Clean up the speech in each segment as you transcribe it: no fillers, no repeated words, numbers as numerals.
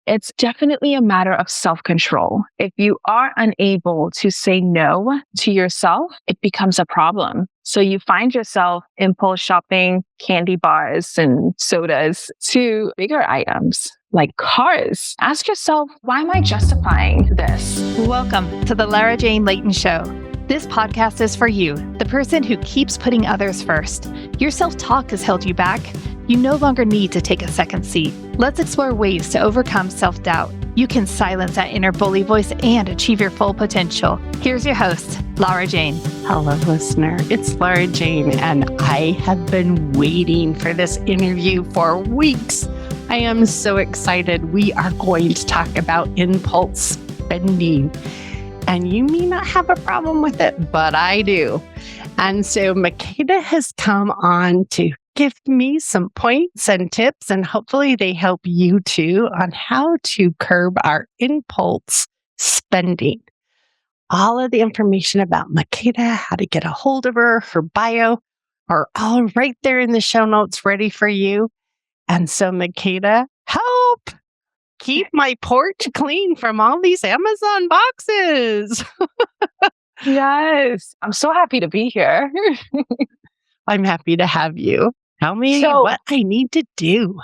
it's definitely a matter of self-control. If you are unable to say no to yourself, it becomes a problem. So you find yourself impulse shopping candy bars and sodas to bigger items like cars. Ask yourself, why am I justifying this? Welcome to the Lara Jane Layton Show. This podcast is for you, the person who keeps putting others first. Your self-talk has held you back. You no longer need to take a second seat. Let's explore ways to overcome self-doubt. You can silence that inner bully voice and achieve your full potential. Here's your host, Lara Jane. Hello, listener. It's Lara Jane, and I have been waiting for this interview for weeks. I am so excited. We are going to talk about impulse spending. And you may not have a problem with it, but I do. And so Makeda has come on to give me some points and tips, and hopefully they help you too on how to curb our impulse spending. All of the information about Makeda, how to get a hold of her, her bio, are all right there in the show notes ready for you. And so Makeda, help! Keep my porch clean from all these Amazon boxes. Yes, I'm so happy to be here. I'm happy to have you. Tell me what I need to do.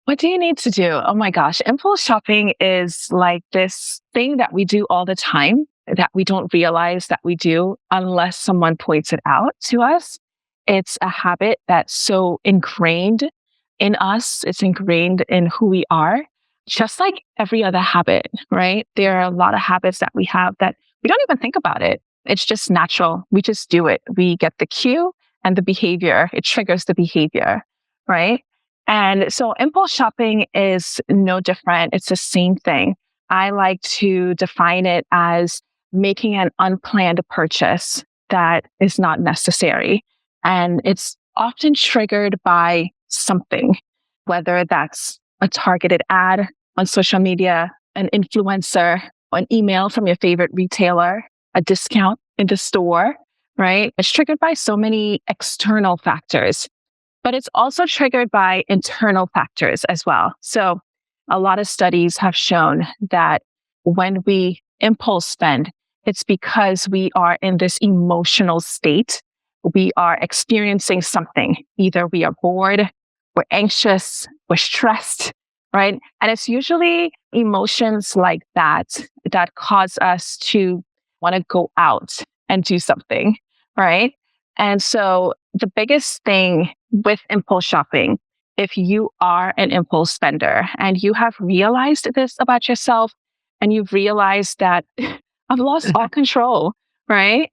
What do you need to do? Oh my gosh, impulse shopping is like this thing that we do all the time that we don't realize that we do unless someone points it out to us. It's a habit that's so ingrained in us. It's ingrained in who we are. Just like every other habit, right? There are a lot of habits that we have that we don't even think about it. It's just natural. We just do it. We get the cue and the behavior. It triggers the behavior, right? And so impulse shopping is no different. It's the same thing. I like to define it as making an unplanned purchase that is not necessary. And it's often triggered by something, whether that's a targeted ad on social media, an influencer, an email from your favorite retailer, a discount in the store, right? It's triggered by so many external factors, but it's also triggered by internal factors as well. So a lot of studies have shown that when we impulse spend, it's because we are in this emotional state. We are experiencing something. Either we are bored, we're anxious, we're stressed, right? And it's usually emotions like that that cause us to want to go out and do something, right? And so the biggest thing with impulse shopping, if you are an impulse spender and you have realized this about yourself and you've realized that I've lost all control, right?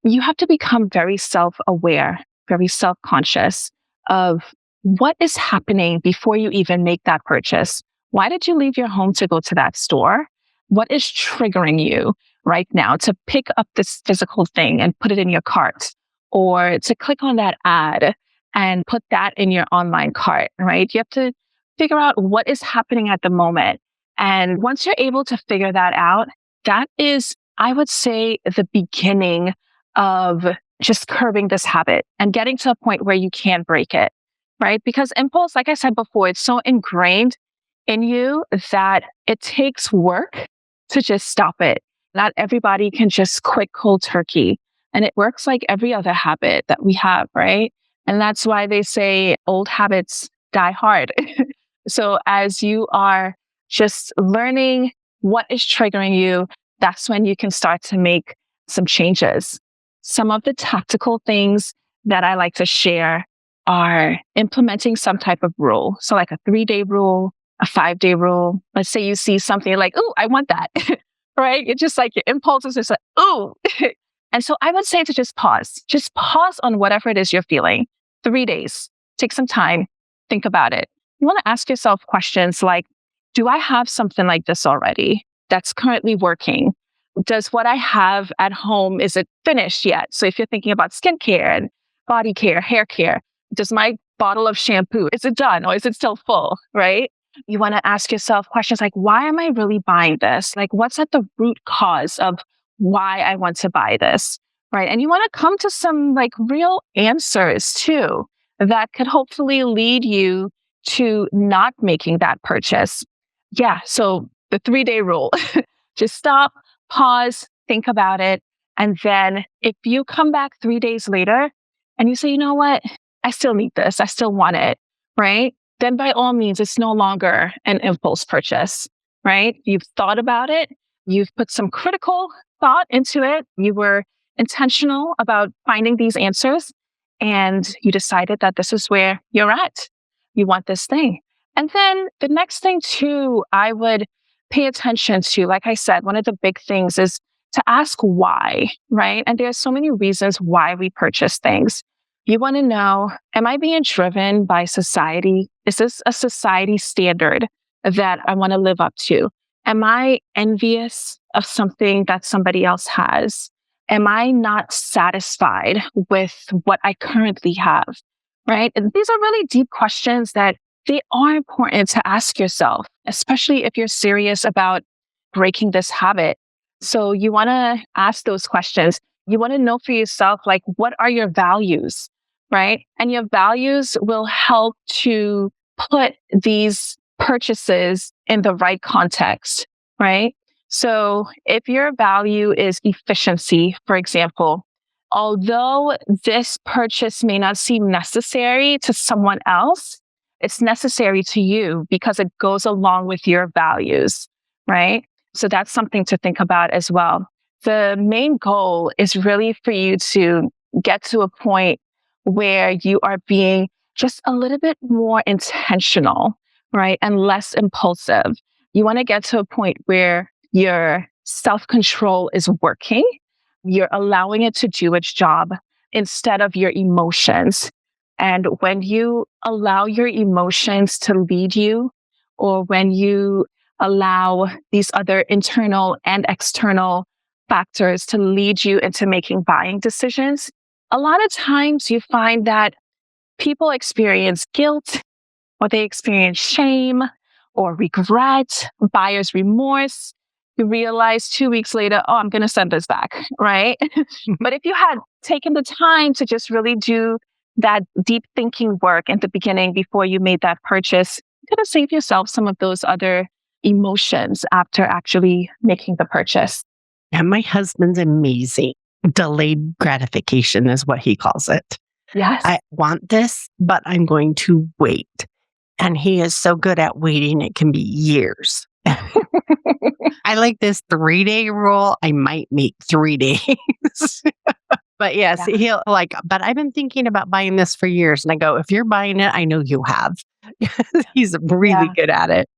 You have to become very self-aware, very self-conscious of what is happening before you even make that purchase. Why did you leave your home to go to that store? What is triggering you right now to pick up this physical thing and put it in your cart, or to click on that ad and put that in your online cart, right? You have to figure out what is happening at the moment. And once you're able to figure that out, that is, I would say, the beginning of just curbing this habit and getting to a point where you can break it, right? Because impulse, like I said before, it's so ingrained in you that it takes work to just stop it. Not everybody can just quit cold turkey. And it works like every other habit that we have, right? And that's why they say old habits die hard. So as you are just learning what is triggering you, that's when you can start to make some changes. Some of the tactical things that I like to share are implementing some type of rule. So like a 3-day rule, a 5-day rule. Let's say you see something like, oh, I want that, right? It's just like your impulses is like, oh. And so I would say to just pause on whatever it is you're feeling. 3 days, take some time, think about it. You want to ask yourself questions like, do I have something like this already that's currently working? Does what I have at home, is it finished yet? So if you're thinking about skincare and body care, hair care, does my bottle of shampoo, is it done or is it still full, right? You want to ask yourself questions like, why am I really buying this? Like, what's at the root cause of why I want to buy this, right? And you want to come to some like real answers too, that could hopefully lead you to not making that purchase. Yeah. So the 3-day rule, just stop, pause, think about it. And then if you come back 3 days later and you say, you know what, I still need this, I still want it, right? Then by all means, it's no longer an impulse purchase, right? You've thought about it, you've put some critical thought into it, you were intentional about finding these answers, and you decided that this is where you're at. You want this thing. And then the next thing too, I would pay attention to, like I said, one of the big things is to ask why, right? And there's so many reasons why we purchase things. You want to know, am I being driven by society? Is this a society standard that I want to live up to? Am I envious of something that somebody else has? Am I not satisfied with what I currently have? Right? And these are really deep questions that they are important to ask yourself, especially if you're serious about breaking this habit. So you want to ask those questions. You want to know for yourself, like, what are your values, right? And your values will help to put these purchases in the right context, right? So if your value is efficiency, for example, although this purchase may not seem necessary to someone else, it's necessary to you because it goes along with your values, right? So that's something to think about as well. The main goal is really for you to get to a point where you are being just a little bit more intentional, right? And less impulsive. You want to get to a point where your self-control is working. You're allowing it to do its job instead of your emotions. And when you allow your emotions to lead you, or when you allow these other internal and external factors to lead you into making buying decisions, a lot of times you find that people experience guilt, or they experience shame or regret, buyer's remorse. You realize 2 weeks later, oh, I'm going to send this back, right? But if you had taken the time to just really do that deep thinking work at the beginning before you made that purchase, you're going to save yourself some of those other emotions after actually making the purchase. And my husband's amazing. Delayed gratification is what he calls it. Yes. I want this, but I'm going to wait. And he is so good at waiting, it can be years. I like this 3-day rule. I might meet 3 days. But yes, Yeah. he'll like, but I've been thinking about buying this for years. And I go, if you're buying it, I know you have. He's really good at it.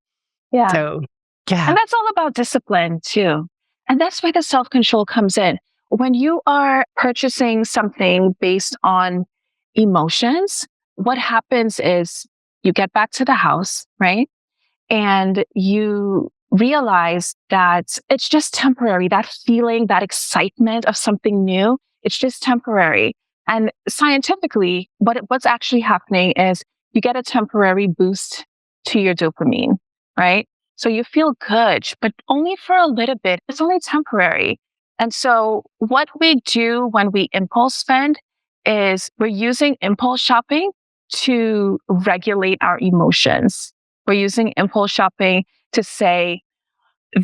Yeah. So, yeah. And that's all about discipline too. And that's where the self-control comes in. When you are purchasing something based on emotions, what happens is you get back to the house, right? And you realize that it's just temporary. That feeling, that excitement of something new, it's just temporary. And scientifically, what's actually happening is you get a temporary boost to your dopamine, right? So you feel good, but only for a little bit. It's only temporary. And so what we do when we impulse spend is we're using impulse shopping to regulate our emotions. We're using impulse shopping to say,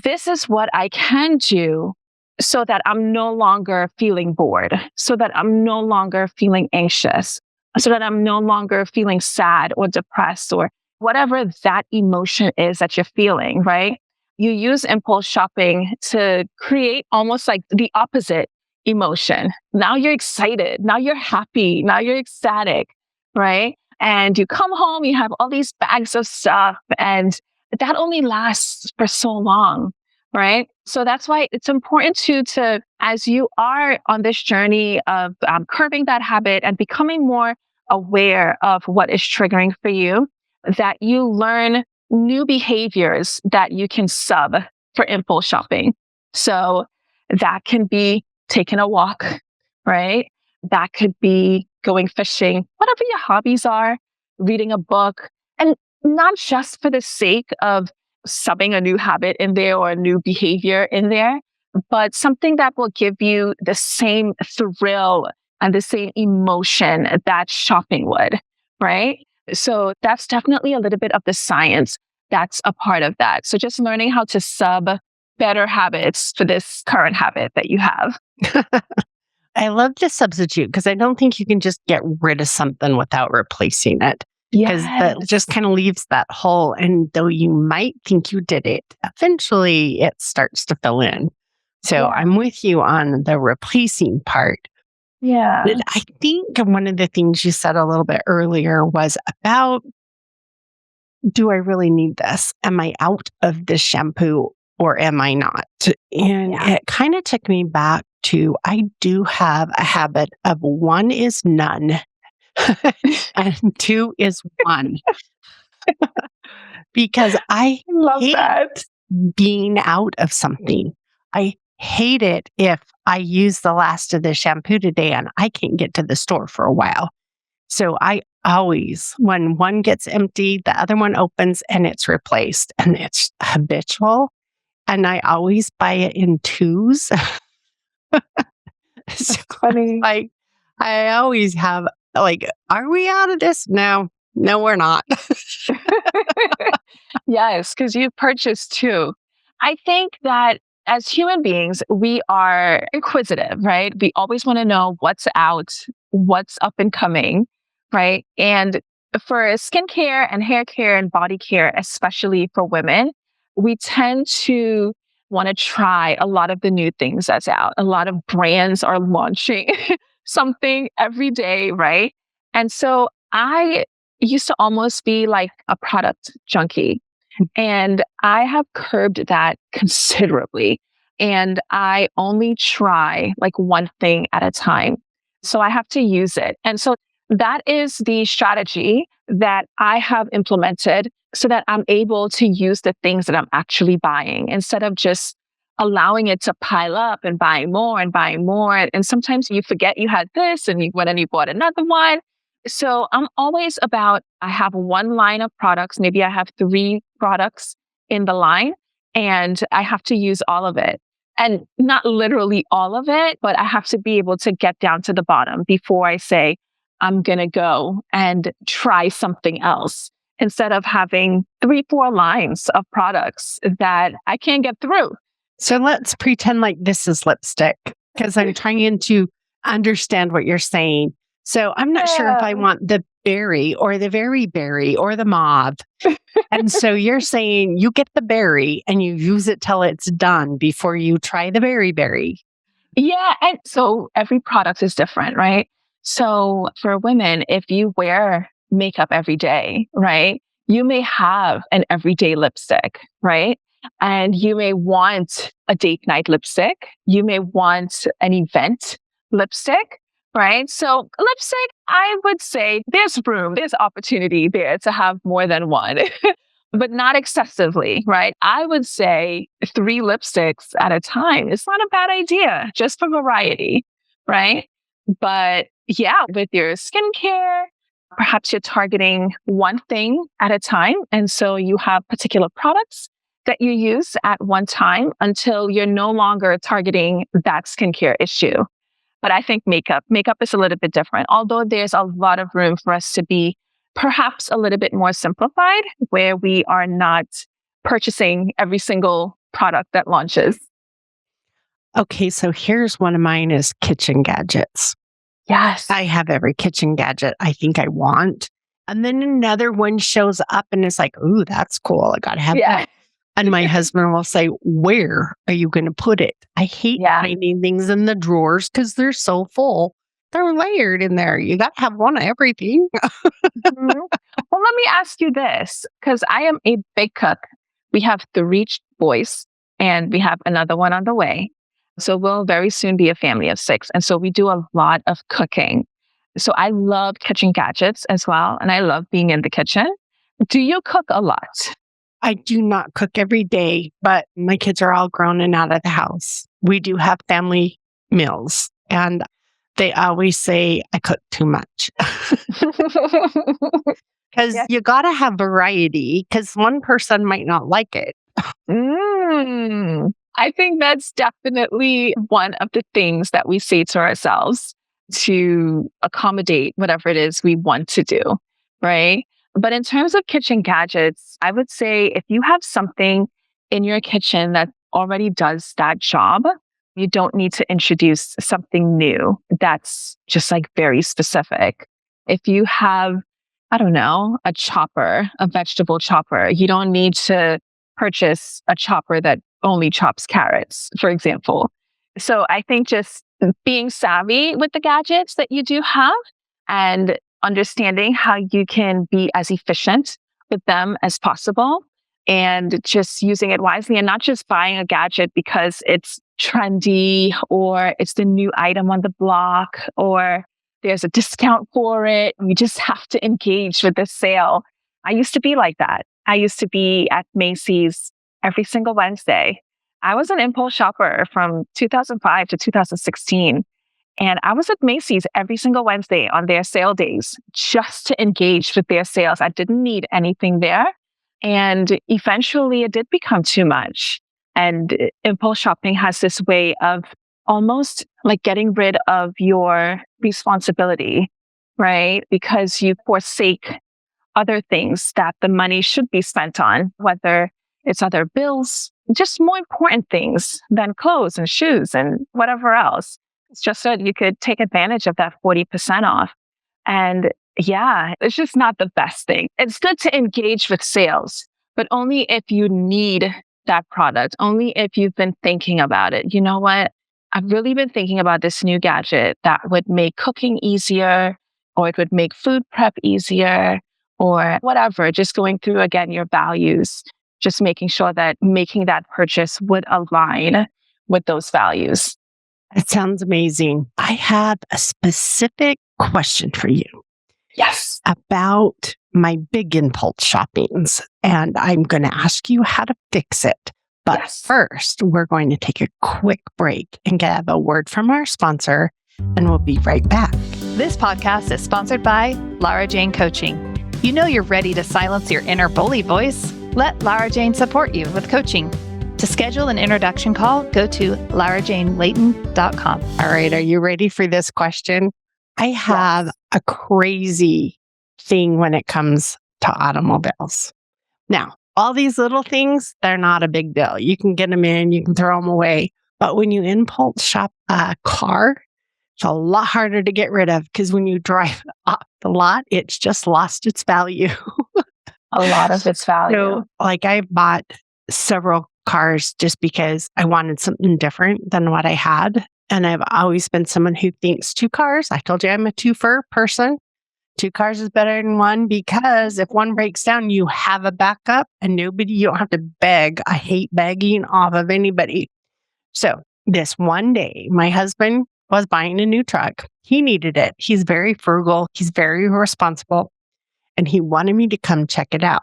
this is what I can do so that I'm no longer feeling bored, so that I'm no longer feeling anxious, so that I'm no longer feeling sad or depressed or whatever that emotion is that you're feeling, right? You use impulse shopping to create almost like the opposite emotion. Now you're excited. Now you're happy. Now you're ecstatic, right? And you come home, you have all these bags of stuff, and that only lasts for so long, right? So that's why it's important to as you are on this journey of curbing that habit and becoming more aware of what is triggering for you, that you learn new behaviors that you can sub for impulse shopping. So that can be taking a walk, right? That could be going fishing, whatever your hobbies are, reading a book, and not just for the sake of subbing a new habit in there or a new behavior in there, but something that will give you the same thrill and the same emotion that shopping would, right? So that's definitely a little bit of the science. that's a part of that. So just learning how to sub better habits for this current habit that you have. I love to substitute because I don't think you can just get rid of something without replacing it. Because that just kind of leaves that hole. And though you might think you did it, eventually it starts to fill in. So I'm with you on the replacing part. Yeah. But I think one of the things you said a little bit earlier was about, do I really need this? Am I out of this shampoo or am I not? And it kind of took me back to, I do have a habit of 1 is none and 2 is 1. Because I love hate that. being out of something. I hate it if I use the last of the shampoo today and I can't get to the store for a while. So I always, when one gets empty, the other one opens and it's replaced, and it's habitual. And I always buy it in 2s. It's funny. Like, I always have, like, are we out of this? No, we're not. Yes, because you purchased 2. I think that as human beings, we are inquisitive, right? We always want to know what's out, what's up and coming, right? And for skincare and hair care and body care, especially for women, we tend to want to try a lot of the new things that's out. A lot of brands are launching something every day, right? And so I used to almost be like a product junkie. And I have curbed that considerably. And I only try like one thing at a time. So I have to use it. And so that is the strategy that I have implemented so that I'm able to use the things that I'm actually buying instead of just allowing it to pile up and buying more and buying more. And sometimes you forget you had this and you went and you bought another one. So I'm always about, I have one line of products. Maybe I have 3 products in the line and I have to use all of it. And not literally all of it, but I have to be able to get down to the bottom before I say, I'm going to go and try something else instead of having 3, 4 lines of products that I can't get through. So let's pretend like this is lipstick because I'm trying to understand what you're saying. So I'm not sure if I want the berry or the very berry or the mauve. And so you're saying you get the berry and you use it till it's done before you try the berry. Yeah. And so every product is different, right? So for women, if you wear makeup every day, right, you may have an everyday lipstick, right? And you may want a date night lipstick. You may want an event lipstick, right? So lipstick, I would say there's room, there's opportunity there to have more than one, but not excessively, right? I would say 3 lipsticks at a time. It's not a bad idea, just for variety, right? But yeah, with your skincare, perhaps you're targeting one thing at a time. And so you have particular products that you use at one time until you're no longer targeting that skincare issue. But I think makeup is a little bit different, although there's a lot of room for us to be perhaps a little bit more simplified where we are not purchasing every single product that launches. Okay, so here's one of mine is kitchen gadgets. Yes. I have every kitchen gadget I think I want. And then another one shows up and it's like, ooh, that's cool. I got to have that. And my husband will say, where are you going to put it? I hate finding things in the drawers because they're so full. They're layered in there. You got to have one of everything. Well, let me ask you this, because I am a big cook. We have 3 boys and we have another one on the way. So we'll very soon be a family of 6. And so we do a lot of cooking. So I love kitchen gadgets as well. And I love being in the kitchen. Do you cook a lot? I do not cook every day, but my kids are all grown and out of the house. We do have family meals and they always say I cook too much. Because you got to have variety because one person might not like it. I think that's definitely one of the things that we say to ourselves to accommodate whatever it is we want to do, right? But in terms of kitchen gadgets, I would say if you have something in your kitchen that already does that job, you don't need to introduce something new that's just like very specific. If you have, I don't know, a chopper, a vegetable chopper, you don't need to purchase a chopper that only chops carrots, for example. So I think just being savvy with the gadgets that you do have and understanding how you can be as efficient with them as possible and just using it wisely and not just buying a gadget because it's trendy or it's the new item on the block or there's a discount for it. You just have to engage with the sale. I used to be like that. I used to be at Macy's every single Wednesday. I was an impulse shopper from 2005 to 2016. And I was at Macy's every single Wednesday on their sale days just to engage with their sales. I didn't need anything there. And eventually it did become too much. And impulse shopping has this way of almost like getting rid of your responsibility, right? Because you forsake other things that the money should be spent on, whether it's other bills, just more important things than clothes and shoes and whatever else. It's just so that you could take advantage of that 40% off. And yeah, it's just not the best thing. It's good to engage with sales, but only if you need that product, only if you've been thinking about it. You know what? I've really been thinking about this new gadget that would make cooking easier, or it would make food prep easier, or whatever. Just going through again your values, just making sure that making that purchase would align with those values. It sounds amazing. I have a specific question for you. Yes. About my big impulse shoppings, and I'm going to ask you how to fix it. But first, we're going to take a quick break and get a word from our sponsor, and we'll be right back. This podcast is sponsored by Lara Jane Coaching. You know you're ready to silence your inner bully voice. Let Lara Jane support you with coaching. To schedule an introduction call, go to larajanelayton.com. All right, are you ready for this question? I have a crazy thing when it comes to automobiles. Now, all these little things, they're not a big deal. You can get them in, you can throw them away. But when you impulse shop a car, it's a lot harder to get rid of because when you drive off the lot, it's just lost its value. A lot of its value. So, like, I bought several cars just because I wanted something different than what I had. And I've always been someone who thinks two cars. I told you I'm a twofer person. Two cars is better than one because if one breaks down, you have a backup and you don't have to beg. I hate begging off of anybody. So this one day, my husband was buying a new truck. He needed it. He's very frugal. He's very responsible. And he wanted me to come check it out.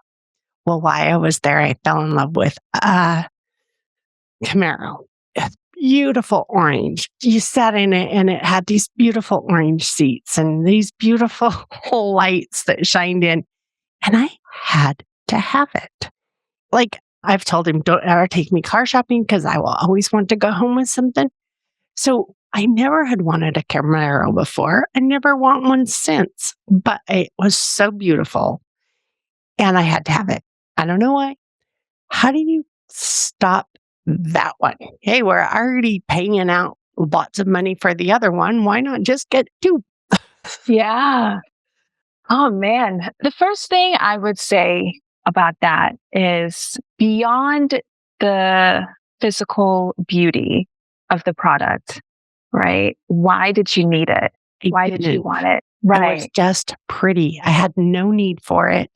Well, while I was there, I fell in love with a Camaro. It's beautiful orange. You sat in it and it had these beautiful orange seats and these beautiful lights that shined in. And I had to have it. Like I've told him, don't ever take me car shopping because I will always want to go home with something. So I never had wanted a Camaro before. I never want one since, but it was so beautiful and I had to have it. I don't know why. How do you stop that one? Hey, we're already paying out lots of money for the other one. Why not just get two? Yeah. Oh, man. The first thing I would say about that is beyond the physical beauty of the product, right? Why did you need it? Why did you want it? Right. It was just pretty. I had no need for it.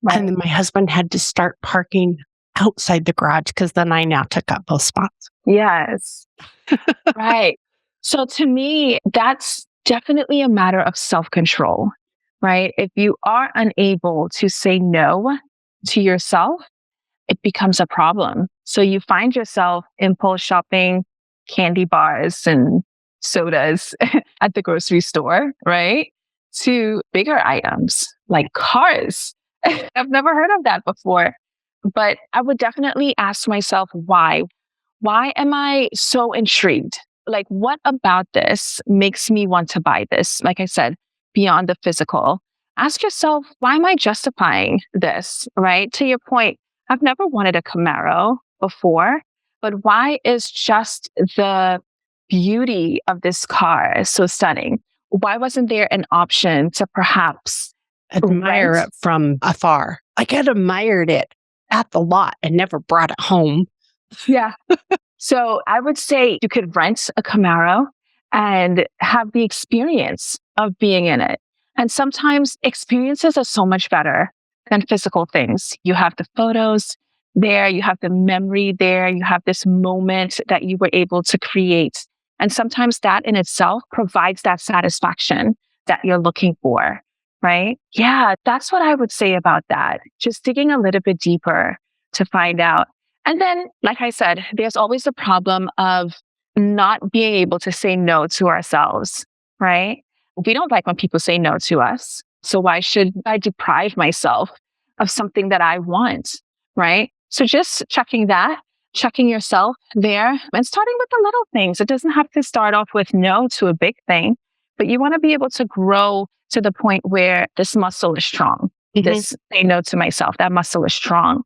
Right. And then my husband had to start parking outside the garage because then I now took up both spots. Yes. Right. So to me, that's definitely a matter of self-control, right? If you are unable to say no to yourself, it becomes a problem. So you find yourself impulse shopping candy bars and sodas at the grocery store, right? To bigger items like cars. I've never heard of that before, but I would definitely ask myself why. Why am I so intrigued? Like, what about this makes me want to buy this? Like I said, beyond the physical. ask yourself, why am I justifying this? Right? To your point, I've never wanted a Camaro before, but why is just the beauty of this car so stunning? Why wasn't there an option to perhaps Admire rent? it from afar. I had admired it at the lot and never brought it home. Yeah. So I would say you could rent a Camaro and have the experience of being in it. And sometimes experiences are so much better than physical things. You have the photos there, you have the memory there, you have this moment that you were able to create. And sometimes that in itself provides that satisfaction that you're looking for, right? Yeah, that's what I would say about that. Just digging a little bit deeper to find out. And then, like I said, there's always the problem of not being able to say no to ourselves, right? We don't like when people say no to us. So why should I deprive myself of something that I want, right? So just checking yourself there and starting with the little things. It doesn't have to start off with no to a big thing, but you want to be able to grow to the point where this muscle is strong. This say no to myself, that muscle is strong.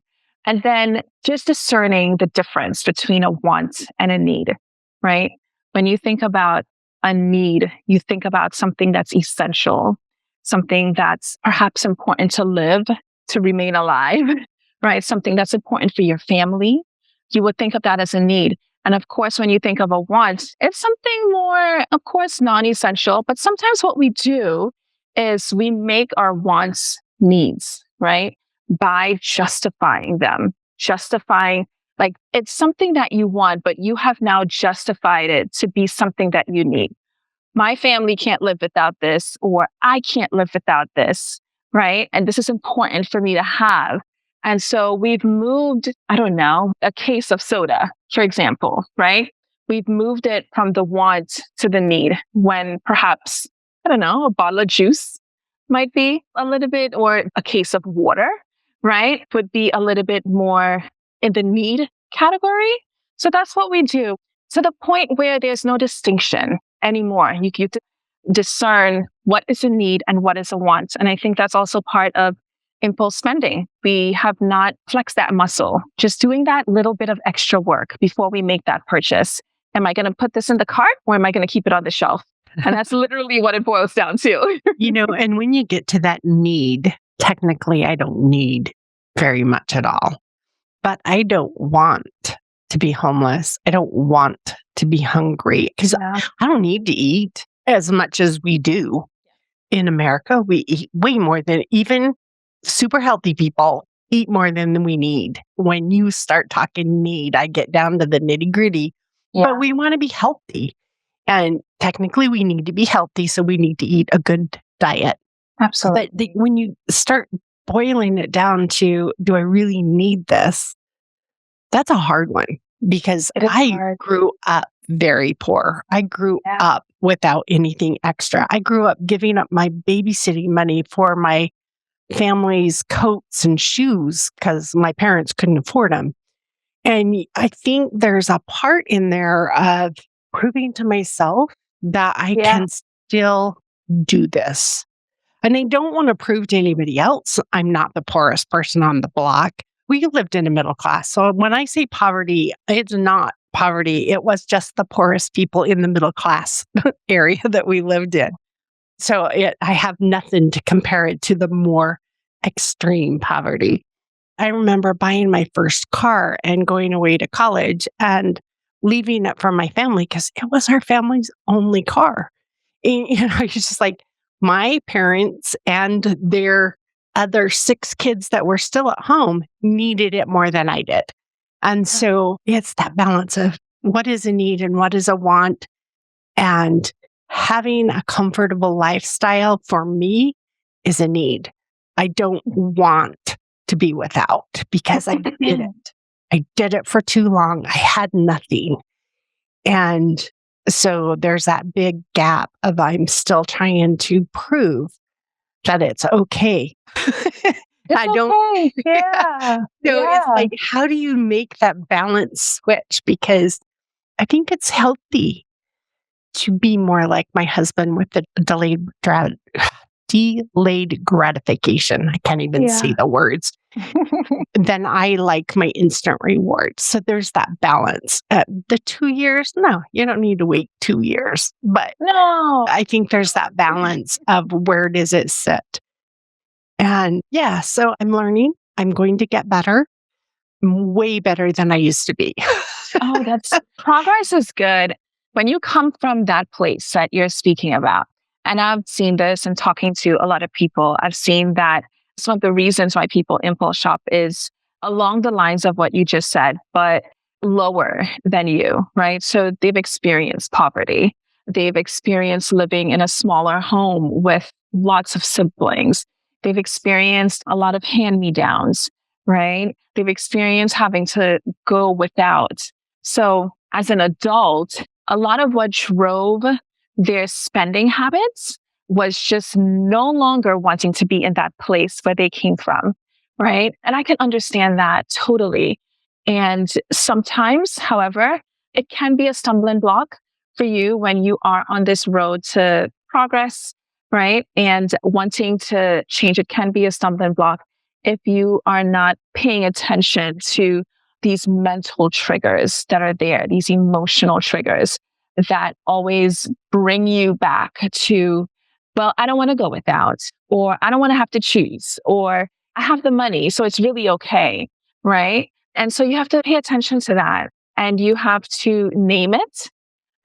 And then just discerning the difference between a want and a need, right? When you think about a need, you think about something that's essential, something that's perhaps important to live, to remain alive, right? Something that's important for your family. You would think of that as a need. And of course, when you think of a want, it's something more, of course, non-essential. But sometimes what we do is we make our wants needs, right? By justifying them, justifying like it's something that you want, but you have now justified it to be something that you need. My family can't live without this, or I can't live without this, right? And this is important for me to have. And so we've moved, I don't know, a case of soda, for example, right? We've moved it from the want to the need when perhaps, I don't know, a bottle of juice might be a little bit, or a case of water, right? Would be a little bit more in the need category. So that's what we do to the point where there's no distinction anymore. You discern what is a need and what is a want. And I think that's also part of impulse spending. We have not flexed that muscle, just doing that little bit of extra work before we make that purchase. Am I going to put this in the cart, or am I going to keep it on the shelf? And that's literally what it boils down to. And when you get to that need, technically, I don't need very much at all, but I don't want to be homeless. I don't want to be hungry because I don't need to eat as much as we do. In America, we eat way more than even super healthy people eat more than we need. When you start talking need, I get down to the nitty gritty, but we want to be healthy. And technically, we need to be healthy, so we need to eat a good diet. Absolutely. But when you start boiling it down to, do I really need this? That's a hard one because I grew up very poor. I grew up without anything extra. I grew up giving up my babysitting money for my family's coats and shoes because my parents couldn't afford them. And I think there's a part in there of proving to myself that I can still do this. And I don't want to prove to anybody else I'm not the poorest person on the block. We lived in a middle class. So when I say poverty, it's not poverty. It was just the poorest people in the middle class area that we lived in. So I have nothing to compare it to the more extreme poverty. I remember buying my first car and going away to college and leaving it for my family because it was our family's only car. And, it's just like my parents and their other 6 kids that were still at home needed it more than I did. And so it's that balance of what is a need and what is a want. And having a comfortable lifestyle for me is a need. I don't want to be without because I did it. I did it for too long. I had nothing. And so there's that big gap of I'm still trying to prove that it's okay. I don't. Okay. Yeah. So it's like, how do you make that balance switch? Because I think it's healthy to be more like my husband with the delayed gratification. I can't even say the words. Then I like my instant reward. So there's that balance. The 2 years, no, you don't need to wait 2 years. But No. I think there's that balance of where does it sit. And yeah, so I'm learning. I'm going to get better, way better than I used to be. Oh, that's progress is good. When you come from that place that you're speaking about, and I've seen this and talking to a lot of people, I've seen that some of the reasons why people impulse shop is along the lines of what you just said, but lower than you, right? So they've experienced poverty. They've experienced living in a smaller home with lots of siblings. They've experienced a lot of hand-me-downs, right? They've experienced having to go without. So as an adult, a lot of what drove their spending habits was just no longer wanting to be in that place where they came from, right? And I can understand that totally. And sometimes, however, it can be a stumbling block for you when you are on this road to progress, right? And wanting to change it can be a stumbling block if you are not paying attention to these mental triggers that are there, these emotional triggers that always bring you back to, well, I don't want to go without, or I don't want to have to choose, or I have the money, so it's really okay, right? And so you have to pay attention to that, and you have to name it,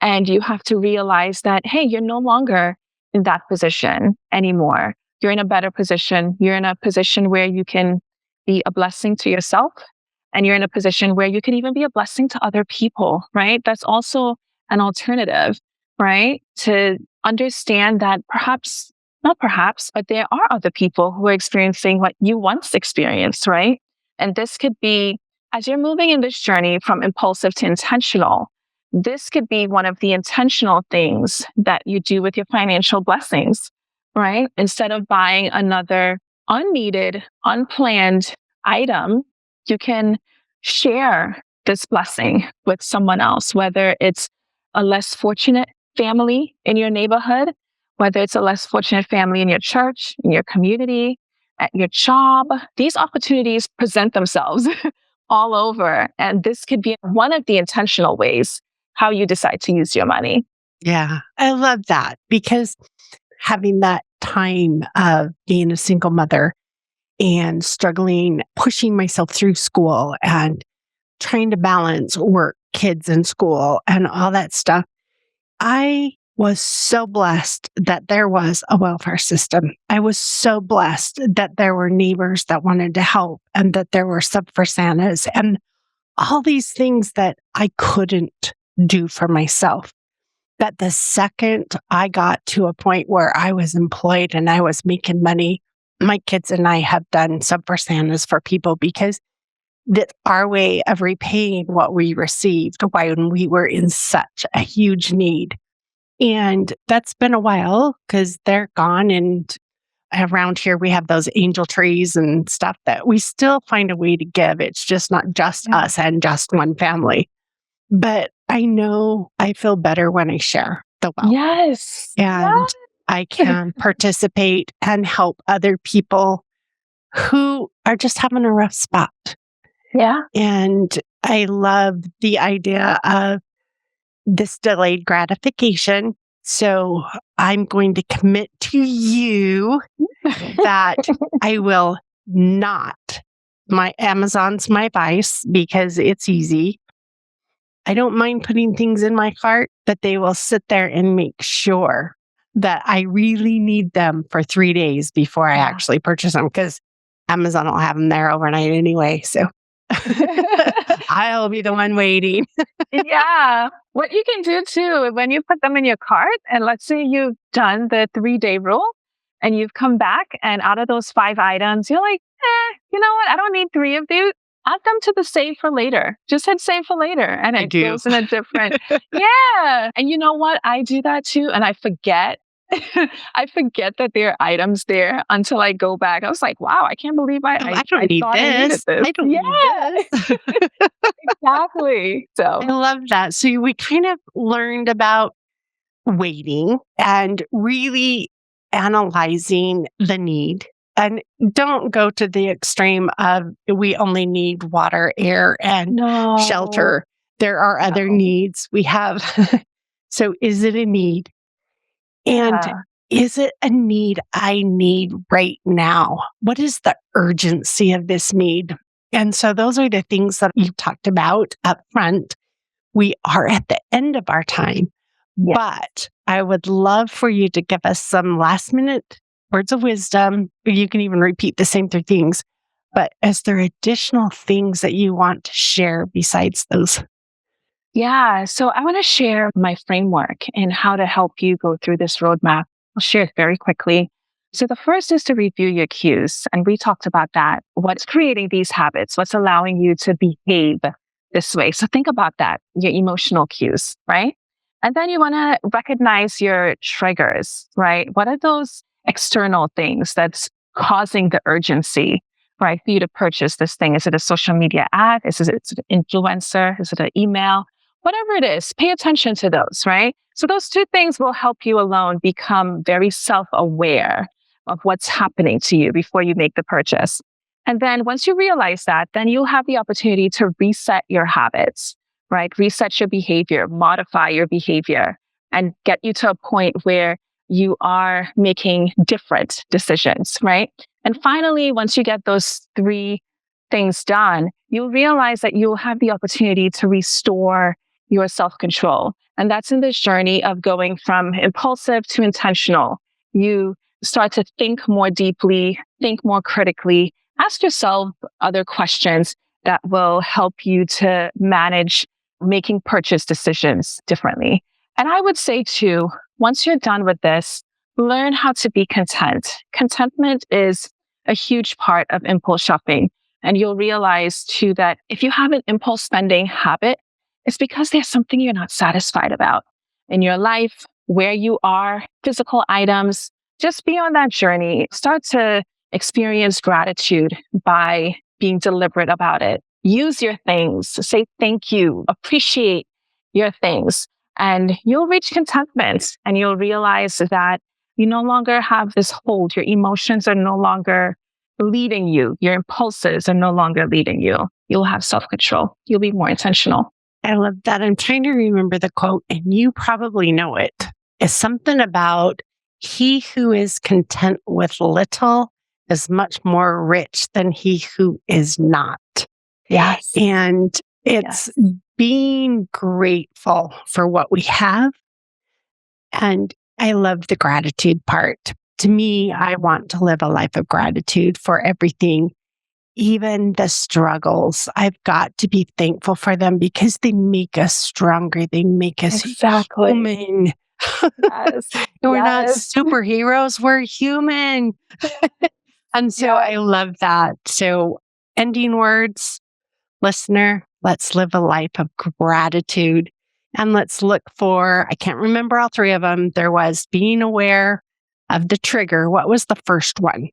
and you have to realize that, hey, you're no longer in that position anymore. You're in a better position. You're in a position where you can be a blessing to yourself, and you're in a position where you can even be a blessing to other people, right? That's also an alternative, right? To understand that perhaps, not perhaps, but there are other people who are experiencing what you once experienced, right? And this could be, as you're moving in this journey from impulsive to intentional, this could be one of the intentional things that you do with your financial blessings, right? Instead of buying another unneeded, unplanned item, you can share this blessing with someone else, whether it's a less fortunate family in your neighborhood, whether it's a less fortunate family in your church, in your community, at your job. These opportunities present themselves all over. And this could be one of the intentional ways how you decide to use your money. Yeah, I love that because having that time of being a single mother and struggling, pushing myself through school and trying to balance work, kids in school, and all that stuff, I was so blessed that there was a welfare system. I was so blessed that there were neighbors that wanted to help and that there were sub for Santas and all these things that I couldn't do for myself. That the second I got to a point where I was employed and I was making money, my kids and I have done sub for Santas for people because that's our way of repaying what we received when we were in such a huge need. And that's been a while because they're gone. And around here, we have those angel trees and stuff that we still find a way to give. It's just not just us and just one family. But I know I feel better when I share the wealth. Yes. And I can participate and help other people who are just having a rough spot. Yeah. And I love the idea of this delayed gratification. So I'm going to commit to you that I will not. My Amazon's my vice because it's easy. I don't mind putting things in my cart, but they will sit there and make sure that I really need them for 3 days before I actually purchase them because Amazon will have them there overnight anyway. So I'll be the one waiting. Yeah. What you can do too, when you put them in your cart, and let's say you've done the 3-day rule and you've come back and out of those 5 items, you're like, you know what? I don't need 3 of these. Add them to the save for later. Just hit save for later. And it goes in a different, yeah. And you know what? I do that too. And I forget. I forget that there are items there until I go back. I was like, wow, I can't believe I don't need thought this. I needed this. I don't need this. Exactly. So I love that. So we kind of learned about waiting and really analyzing the need. And don't go to the extreme of we only need water, air, and shelter. There are other needs we have. So is it a need? And is it a need I need right now? What is the urgency of this need? And so those are the things that you talked about up front. We are at the end of our time, but I would love for you to give us some last minute words of wisdom. You can even repeat the same three things, but is there additional things that you want to share besides those? Yeah. So I want to share my framework and how to help you go through this roadmap. I'll share it very quickly. So the first is to review your cues. And we talked about that. What's creating these habits? What's allowing you to behave this way? So think about that, your emotional cues, right? And then you want to recognize your triggers, right? What are those external things that's causing the urgency, right, for you to purchase this thing? Is it a social media ad? Is it an influencer? Is it an email? Whatever it is, pay attention to those, right? So those two things will help you alone become very self-aware of what's happening to you before you make the purchase. And then once you realize that, then you'll have the opportunity to reset your habits, right? Reset your behavior, modify your behavior, and get you to a point where you are making different decisions, right? And finally, once you get those three things done, you'll realize that you'll have the opportunity to restore your self-control. And that's in this journey of going from impulsive to intentional. You start to think more deeply, think more critically, ask yourself other questions that will help you to manage making purchase decisions differently. And I would say too, once you're done with this, learn how to be content. Contentment is a huge part of impulse shopping. And you'll realize too that if you have an impulse spending habit, it's because there's something you're not satisfied about in your life, where you are, physical items. Just be on that journey. Start to experience gratitude by being deliberate about it. Use your things. Say thank you. Appreciate your things. And you'll reach contentment and you'll realize that you no longer have this hold. Your emotions are no longer leading you. Your impulses are no longer leading you. You'll have self-control. You'll be more intentional. I love that. I'm trying to remember the quote, and you probably know it. It's something about he who is content with little is much more rich than he who is not. Yes. And it's being grateful for what we have. And I love the gratitude part. To me, I want to live a life of gratitude for everything. Even the struggles, I've got to be thankful for them because they make us stronger. They make us human. Yes. We're not superheroes, we're human. And so I love that. So ending words, listener, let's live a life of gratitude. And let's look for, I can't remember all three of them. There was being aware of the trigger. What was the first one?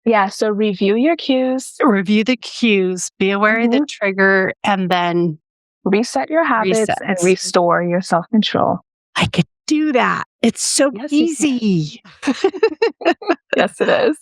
Yeah. So review your cues. Review the cues, be aware of the trigger, and then reset your habits and restore your self-control. I could do that. It's so easy. Yes, it is.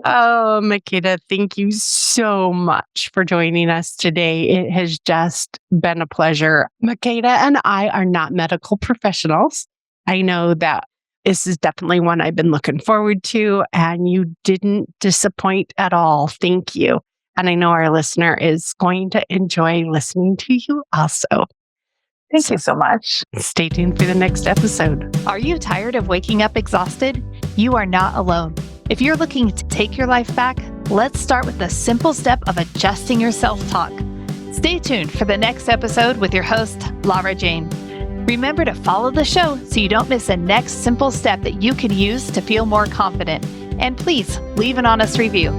Oh, Makeda, thank you so much for joining us today. It has just been a pleasure. Makeda and I are not medical professionals. I know that this is definitely one I've been looking forward to, and you didn't disappoint at all. Thank you. And I know our listener is going to enjoy listening to you also. Thank you so much. Stay tuned for the next episode. Are you tired of waking up exhausted? You are not alone. If you're looking to take your life back, let's start with the simple step of adjusting your self-talk. Stay tuned for the next episode with your host, Lara Jane. Remember to follow the show so you don't miss a next simple step that you can use to feel more confident. And please leave an honest review.